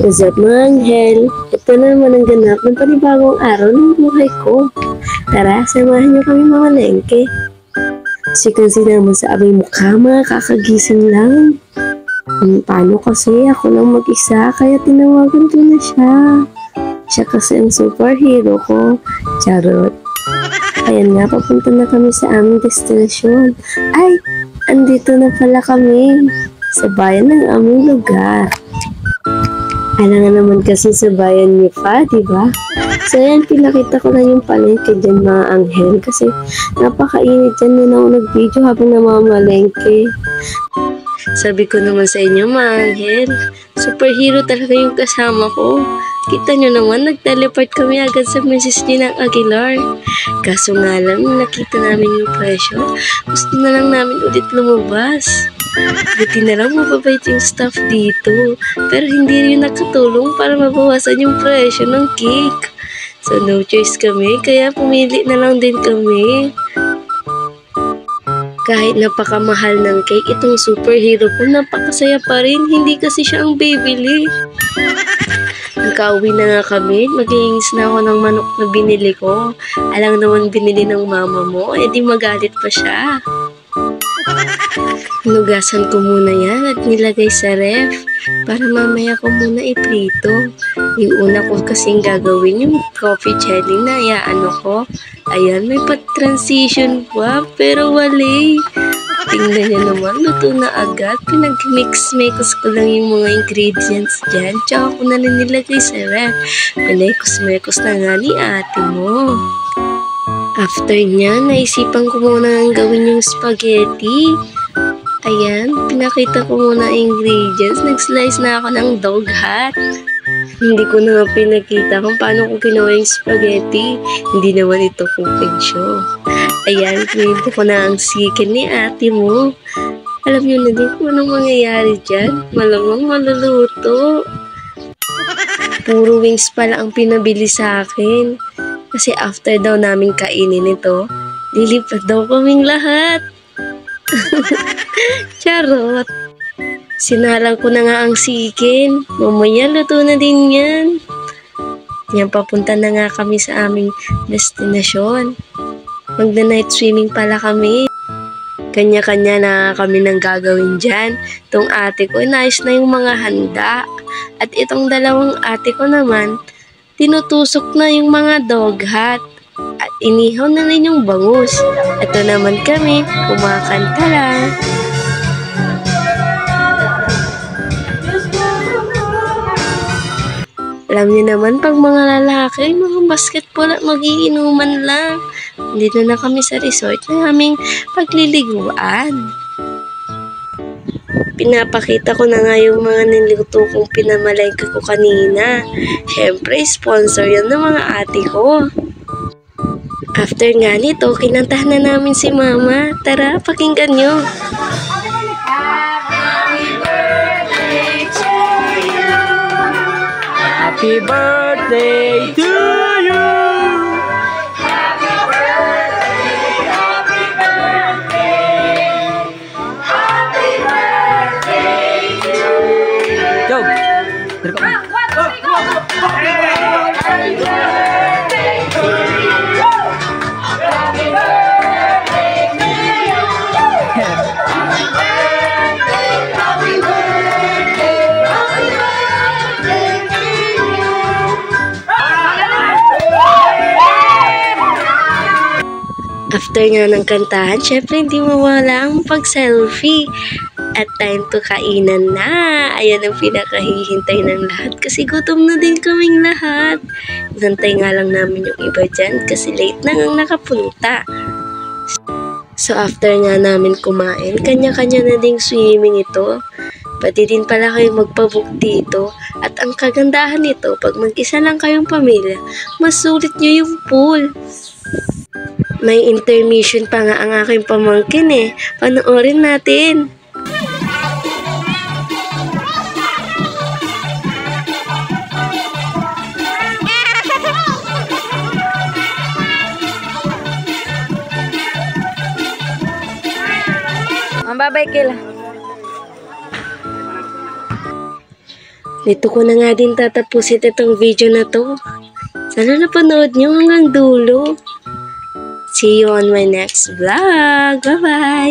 What's up mga anghel? Ito na naman ang ganap ng panibagong araw ng buhay ko. Tara, samahan niyo kami mamalengke. Sikansi naman sa aming mukha, mga kakagising lang. Paano kasi ako lang mag-isa, kaya tinawagan ko na siya. Siya kasi ang superhero ko. Charot. Ayan nga, papunta na kami sa aming destinasyon. Ay, andito na pala kami. Sa bayan ng aming lugar. Alangan naman kasi sa bayan niyo pa, diba? So yan, pinakita ko lang yung palengke dyan mga anghel kasi napakainit dyan na ako nag-video habang namamalengke. Sabi ko naman sa inyo mga anghel, superhero talaga yung kasama ko. Kita nyo naman, nag-teleport kami agad sa Mrs. Ginang Aguilar. Kaso nga lang, nakita namin yung presyo, gusto na lang namin ulit lumabas. Buti na lang mababait yung staff dito, pero hindi rin nakatulong para mabawasan yung presyo ng cake. So no choice kami, kaya pumili na lang din kami. Kahit napakamahal ng cake, itong superhero ko napakasaya pa rin, hindi kasi siya ang bibili. Nagka-uwi na nga kami, mag-iingis na ako ng manok na binili ko. Alang naman binili ng mama mo, edi magalit pa siya. Hinugasan ko muna yan at nilagay sa ref para mamaya ko muna iprito. Yung una ko kasing gagawin yung coffee jelly na iaano ko. Ayan, may pat-transition pa pero wali. Tingnan niya naman, luto na agad. Pinag-mix-mix ko lang yung mga ingredients dyan. Tsaka ko na rin nilagay sa ref. Pinekos-mekos na nga ni ate mo. After niya, naisipan ko muna ang gawin yung spaghetti. Ayan, pinakita ko muna ang ingredients. Nag-slice na ako ng dog hat. Hindi ko na pinakita kung paano ko ginawa yung spaghetti. Hindi naman ito cooking show. Ayan, pinito ko na ang chicken ni ate mo. Alam niyo na din kung anong mangyayari dyan. Malamang maluluto. Puro wings pala ang pinabili sa akin. Kasi after daw namin kainin ito, lilipat daw kaming lahat. Charot. Sinalang ko na nga ang chicken. Mamaya luto na din yan. Yan, papunta na nga kami sa aming destinasyon. Magda-night swimming pala kami. Kanya-kanya na kami nang gagawin dyan. Itong ate ko, inayos na yung mga handa. At itong dalawang ate ko naman, tinutusok na yung mga dog hat. At inihaw na rin yung bangus. Ito naman kami, kumakanta lang. Alam niyo naman, pag mga lalaki, mga basketball at magiinuman lang. Dito na kami sa resort na aming pagliliguan. Pinapakita ko na nga yung mga niluto kong pinamalengke ko kanina. Siyempre, sponsor yan ng mga ate ko. After nga nito, kinantahan na namin si mama. Tara, pakinggan nyo. Happy birthday to you. Happy birthday, happy birthday, happy birthday to you. Go. One, two, three, go. Happy birthday to you. Happy birthday to you. Happy birthday, happy birthday, happy birthday to you. After nga ng kantahan, syempre hindi mawala ang pag-selfie. At time to kainan na. Ayan ang pinakahihintay ng lahat kasi gutom na din kaming lahat. Nantay nga lang namin yung iba dyan kasi late na ngang nakapunta. So after nga namin kumain, kanya-kanya na ding swimming ito. Pati din pala kayong magpabook dito. At ang kagandahan nito, pag mag-isa lang kayong pamilya, mas sulit nyo yung pool. May intermission pa nga ang aking pamangkin eh. Panoorin natin. Ang babay kila. Dito ko na nga din tatapusin itong video na to. Sana napanood nyo hanggang dulo. See you on my next vlog. Bye-bye!